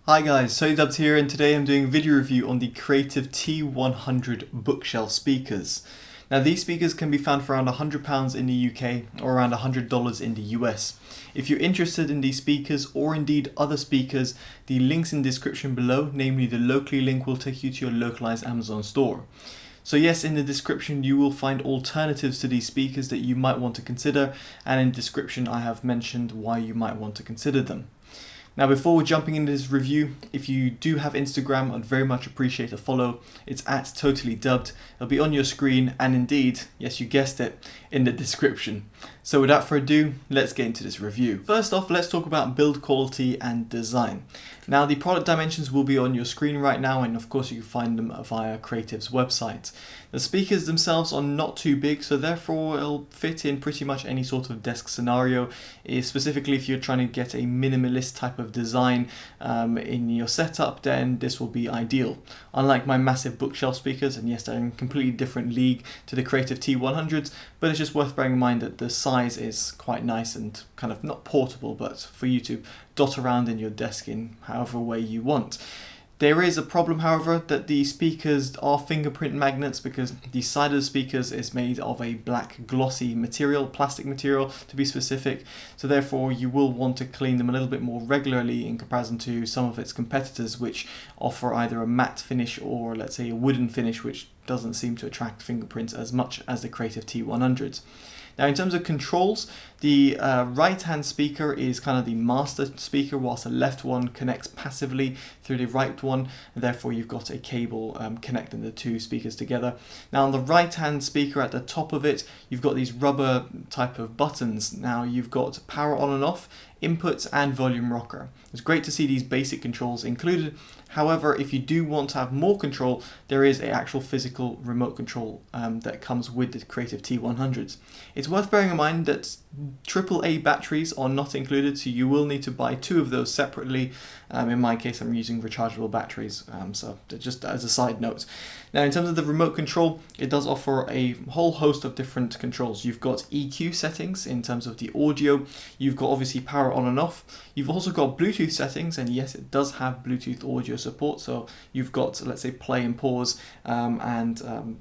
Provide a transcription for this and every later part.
Hi guys, Totallydubbed here, and today I'm doing a video review on the Creative T100 bookshelf speakers. Now these speakers can be found for around £100 in the UK or around $100 in the US. If you're interested in these speakers or indeed other speakers, the links in the description below, namely the locally link, will take you to your localized Amazon store. So yes, in the description you will find alternatives to these speakers that you might want to consider, and in the description I have mentioned why you might want to consider them. Now before jumping into this review, if you do have Instagram, I'd very much appreciate a follow. It's at TotallyDubbed. It'll be on your screen and indeed, yes you guessed it, in the description. So without further ado, let's get into this review. First off, let's talk about build quality and design. Now the product dimensions will be on your screen right now, and of course you can find them via Creative's website. The speakers themselves are not too big, so therefore it'll fit in pretty much any sort of desk scenario, specifically if you're trying to get a minimalist type of design in your setup, then this will be ideal. Unlike my massive bookshelf speakers, and yes, they're in a completely different league to the Creative T100s, but it's just worth bearing in mind that the size is quite nice and kind of not portable, but for you to dot around in your desk in however way you want. There is a problem, however, that the speakers are fingerprint magnets, because the side of the speakers is made of a black glossy material, plastic material to be specific, so therefore you will want to clean them a little bit more regularly in comparison to some of its competitors, which offer either a matte finish or let's say a wooden finish, which doesn't seem to attract fingerprints as much as the Creative T100s. Now in terms of controls, the right hand speaker is kind of the master speaker, whilst the left one connects passively through the right one, and therefore you've got a cable connecting the two speakers together. Now on the right hand speaker at the top of it, you've got these rubber type of buttons. Now you've got power on and off, inputs and volume rocker. It's great to see these basic controls included. However, if you do want to have more control, there is an actual physical remote control that comes with the Creative T100s. It's worth bearing in mind that AAA batteries are not included, so you will need to buy two of those separately. In my case, I'm using rechargeable batteries, so just as a side note. Now in terms of the remote control, it does offer a whole host of different controls. You've got EQ settings in terms of the audio, you've got obviously power on and off, you've also got Bluetooth settings, and yes, it does have Bluetooth audio support, so you've got, let's say, play and pause and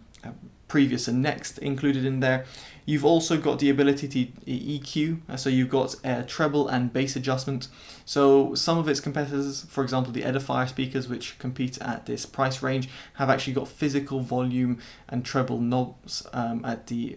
previous and next included in there. You've also got the ability to EQ, so you've got treble and bass adjustment. So some of its competitors, for example the Edifier speakers, which compete at this price range, have actually got physical volume and treble knobs at the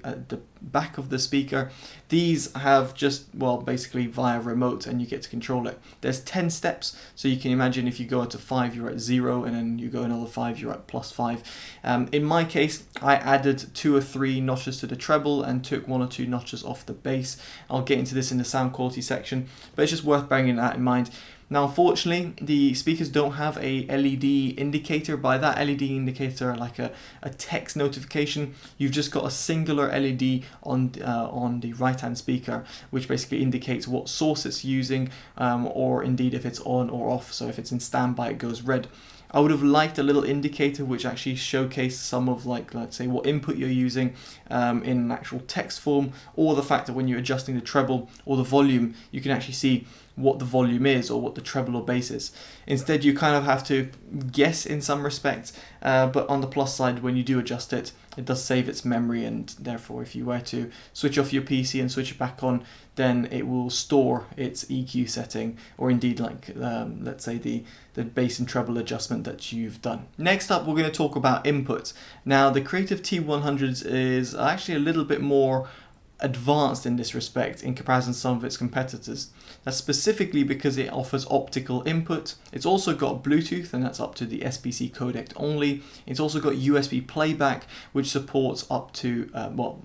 back of the speaker. These have just, well, basically via remote, and you get to control it. There's 10 steps, so you can imagine if you go into 5 you're at 0, and then you go another 5 you're at +5. In my case, I added 2 or 3 notches to the treble and took 1 or 2 notches off the bass. I'll get into this in the sound quality section, but it's just worth bearing that in mind. Now unfortunately, the speakers don't have a LED indicator. By that LED indicator, like a text notification, you've just got a singular LED on the right hand speaker, which basically indicates what source it's using, or indeed if it's on or off. So if it's in standby, it goes red. I would have liked a little indicator which actually showcased some of, like, let's say, what input you're using in an actual text form, or the fact that when you're adjusting the treble or the volume, you can actually see what the volume is or what the treble or bass is. Instead, you kind of have to guess in some respects, but on the plus side, when you do adjust it, it does save its memory, and therefore if you were to switch off your PC and switch it back on, then it will store its EQ setting, or indeed, like let's say the bass and treble adjustment that you've done. Next up, we're going to talk about input. Now the Creative T100s is actually a little bit more advanced in this respect in comparison to some of its competitors. That's specifically because it offers optical input. It's also got Bluetooth, and that's up to the SBC codec only. It's also got USB playback, which supports up to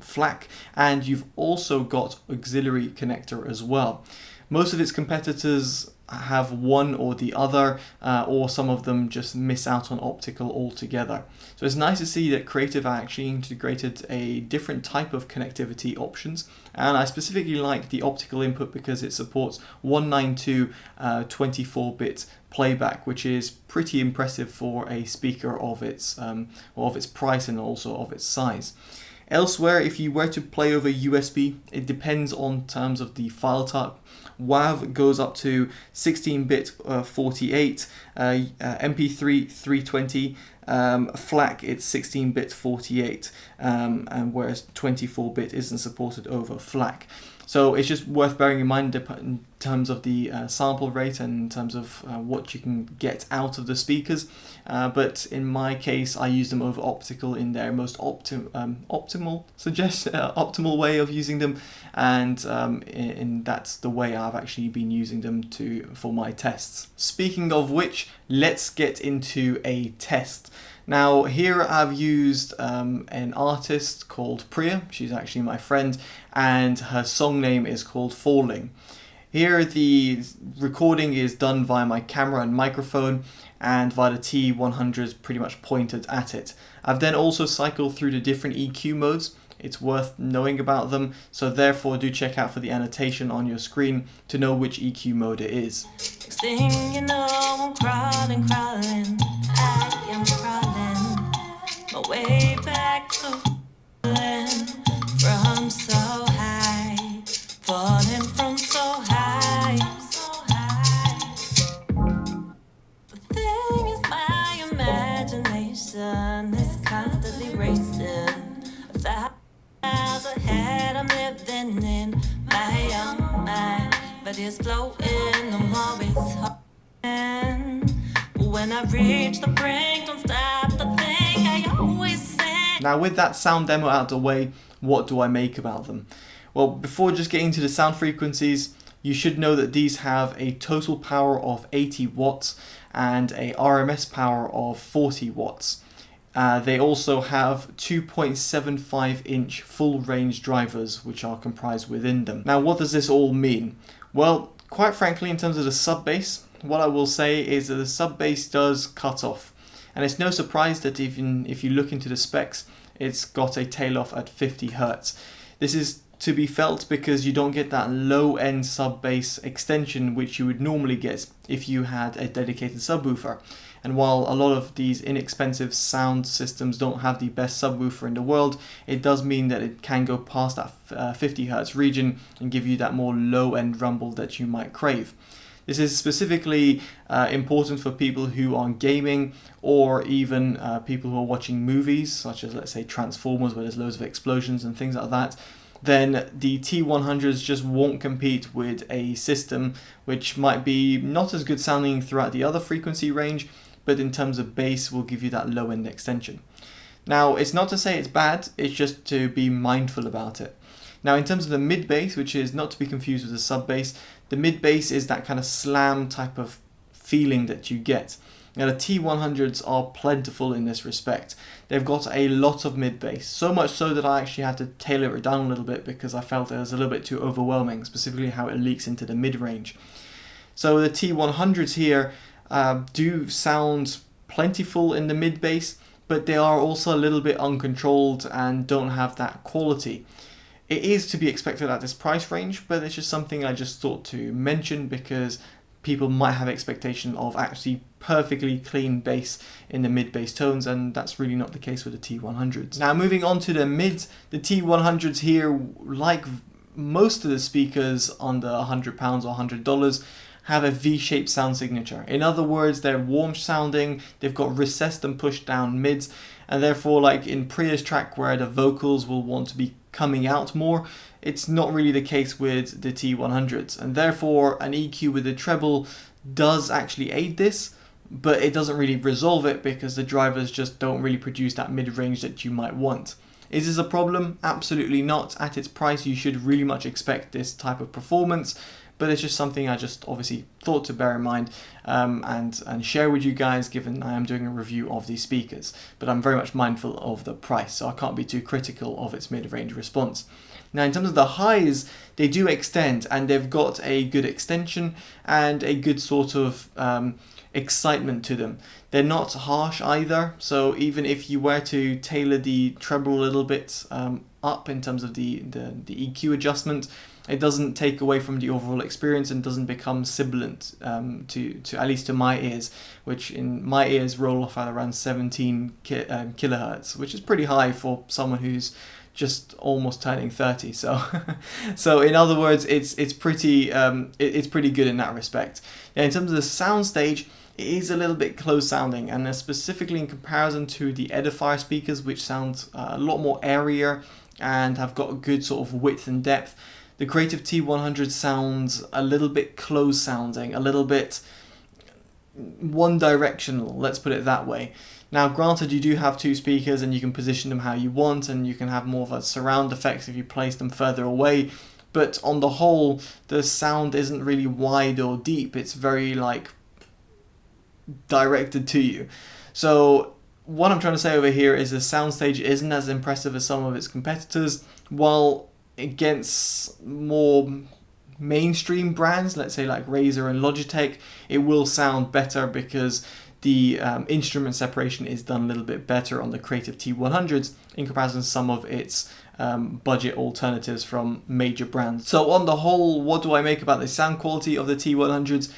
FLAC, and you've also got auxiliary connector as well. Most of its competitors have one or the other, or some of them just miss out on optical altogether. So it's nice to see that Creative actually integrated a different type of connectivity options, and I specifically like the optical input because it supports 192 24-bit playback, which is pretty impressive for a speaker of its price and also of its size. Elsewhere, if you were to play over USB, it depends on terms of the file type. WAV goes up to 16-bit 48, MP3 320, FLAC it's 16-bit 48, and whereas 24-bit isn't supported over FLAC. So it's just worth bearing in mind in terms of the sample rate and in terms of what you can get out of the speakers. But in my case, I use them over optical in their most optimal way of using them, and that's the way I've actually been using them for my tests. Speaking of which, let's get into a test. Now here I've used an artist called Priya. She's actually my friend, and her song name is called Falling. Here the recording is done via my camera and microphone, and via the T100 pretty much pointed at it. I've then also cycled through the different EQ modes. It's worth knowing about them, so therefore do check out for the annotation on your screen to know which EQ mode it is. Next thing you know, I'm crawling, I am crawling my way back to falling from so high, falling from so high. The thing is, my imagination is constantly racing. Miles ahead, I'm living in my own mind, but it's floating, I'm always hoping. When I reach the brink, don't stop the thing I always say. Now with that sound demo out of the way, what do I make about them? Well, before just getting to the sound frequencies, you should know that these have a total power of 80 watts and a RMS power of 40 watts. They also have 2.75 inch full range drivers which are comprised within them. Now what does this all mean? Well, quite frankly, in terms of the sub bass, what I will say is that the sub bass does cut off, and it's no surprise that even if you look into the specs, it's got a tail off at 50 Hz. This is to be felt because you don't get that low end sub bass extension which you would normally get if you had a dedicated subwoofer. And while a lot of these inexpensive sound systems don't have the best subwoofer in the world, it does mean that it can go past that 50 Hz region and give you that more low end rumble that you might crave. This is specifically important for people who are gaming, or even people who are watching movies, such as, let's say, Transformers, where there's loads of explosions and things like that. Then the T100s just won't compete with a system which might be not as good sounding throughout the other frequency range, but in terms of bass will give you that low end extension. Now, it's not to say it's bad, it's just to be mindful about it. Now, in terms of the mid bass, which is not to be confused with the sub bass, the mid bass is that kind of slam type of feeling that you get. Now, the T100s are plentiful in this respect. They've got a lot of mid bass, so much so that I actually had to tailor it down a little bit because I felt it was a little bit too overwhelming, specifically how it leaks into the mid range. So the T100s here do sound plentiful in the mid bass, but they are also a little bit uncontrolled and don't have that quality. It is to be expected at this price range, but it's just something I just thought to mention because people might have expectation of actually perfectly clean bass in the mid bass tones, and that's really not the case with the T100s. Now moving on to the mids, the T100s here, like most of the speakers under £100 or $100, have a V-shaped sound signature. In other words, they're warm sounding, they've got recessed and pushed down mids, and therefore, like in Priya's track where the vocals will want to be coming out more, it's not really the case with the T100s, and therefore an EQ with a treble does actually aid this, but it doesn't really resolve it because the drivers just don't really produce that mid-range that you might want. Is this a problem? Absolutely not. At its price, you should really much expect this type of performance, but it's just something I just obviously thought to bear in mind and share with you guys, given I am doing a review of these speakers. But I'm very much mindful of the price, so I can't be too critical of its mid-range response. Now, in terms of the highs, they do extend, and they've got a good extension and a good sort of excitement to them. They're not harsh either, so even if you were to tailor the treble a little bit up in terms of the EQ adjustment, it doesn't take away from the overall experience and doesn't become sibilant to at least to my ears, which in my ears roll off at around 17 kilohertz, which is pretty high for someone who's just almost turning 30. So, so in other words, it's pretty good in that respect. Now, in terms of the Soundstage, it is a little bit close sounding, and specifically in comparison to the Edifier speakers, which sound a lot more airier and have got a good sort of width and depth. The Creative T100 sounds a little bit close sounding, a little bit one directional, let's put it that way. Now granted, you do have two speakers and you can position them how you want, and you can have more of a surround effects if you place them further away, but on the whole the sound isn't really wide or deep, it's very like directed to you. So what I'm trying to say over here is the Soundstage isn't as impressive as some of its competitors, while against more mainstream brands, let's say like Razer and Logitech, it will sound better because the instrument separation is done a little bit better on the Creative T100s in comparison to some of its budget alternatives from major brands. So on the whole, what do I make about the sound quality of the T100s?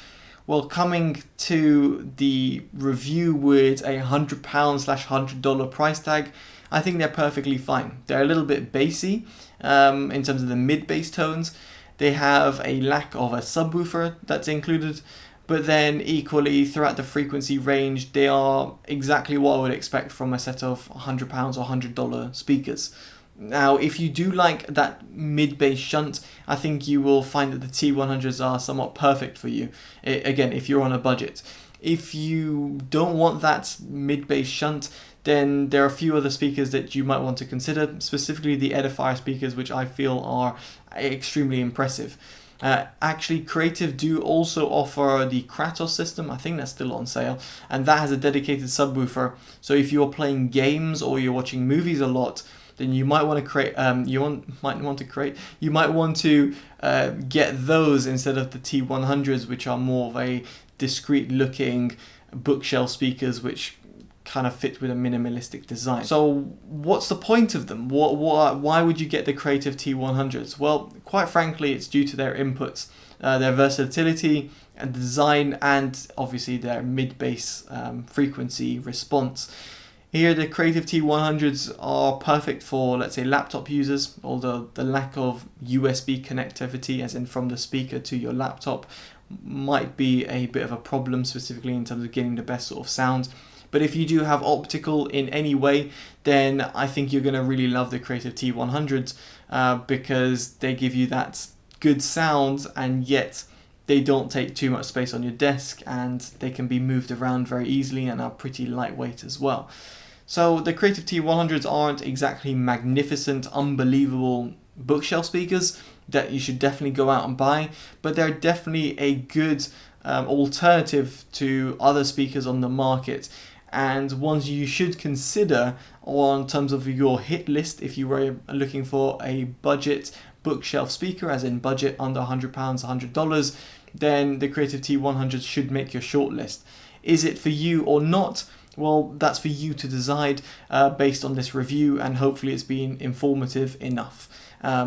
Well, coming to the review with a £100/$100 price tag, I think they're perfectly fine. They're a little bit bassy in terms of the mid-bass tones. They have a lack of a subwoofer that's included, but then equally throughout the frequency range, they are exactly what I would expect from a set of £100 or $100 speakers. Now, if you do like that mid-bass shunt, I think you will find that the T100s are somewhat perfect for you. Again, if you're on a budget. If you don't want that mid-bass shunt, then there are a few other speakers that you might want to consider, specifically the Edifier speakers, which I feel are extremely impressive. Actually, Creative do also offer the Kratos system. I think that's still on sale, and that has a dedicated subwoofer. So if you're playing games or you're watching movies a lot, then you might want to create. You might want to get those instead of the T100s, which are more of a discreet-looking bookshelf speakers, which kind of fit with a minimalistic design. So what's the point of them? Why would you get the Creative T100s? Well, quite frankly, it's due to their inputs, their versatility and design, and obviously their mid-bass frequency response. Here, the Creative T100s are perfect for, let's say, laptop users, although the lack of USB connectivity, as in from the speaker to your laptop, might be a bit of a problem, specifically in terms of getting the best sort of sound. But if you do have optical in any way, then I think you're going to really love the Creative T100s because they give you that good sound, and yet they don't take too much space on your desk, and they can be moved around very easily and are pretty lightweight as well. So the Creative T100s aren't exactly magnificent, unbelievable bookshelf speakers that you should definitely go out and buy, but they're definitely a good alternative to other speakers on the market, and ones you should consider on terms of your hit list if you were looking for a budget bookshelf speaker, as in budget under £100, $100, then the Creative T100 should make your short list. Is it for you or not? Well, that's for you to decide based on this review, and hopefully it's been informative enough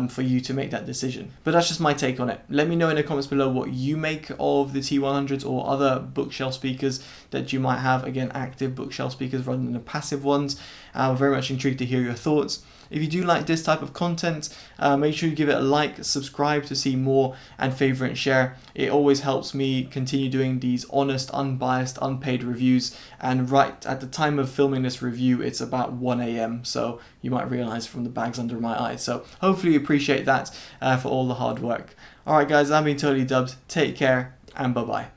for you to make that decision. But that's just my take on it. Let me know in the comments below what you make of the T100s or other bookshelf speakers that you might have. Again, active bookshelf speakers rather than the passive ones. I'm very much intrigued to hear your thoughts. If you do like this type of content, make sure you give it a like, subscribe to see more, and favorite and share. It always helps me continue doing these honest, unbiased, unpaid reviews. And right at the time of filming this review, it's about 1 AM, so you might realize from the bags under my eyes. So hopefully you appreciate that for all the hard work. Alright guys, I've been Totally Dubbed. Take care, and bye bye.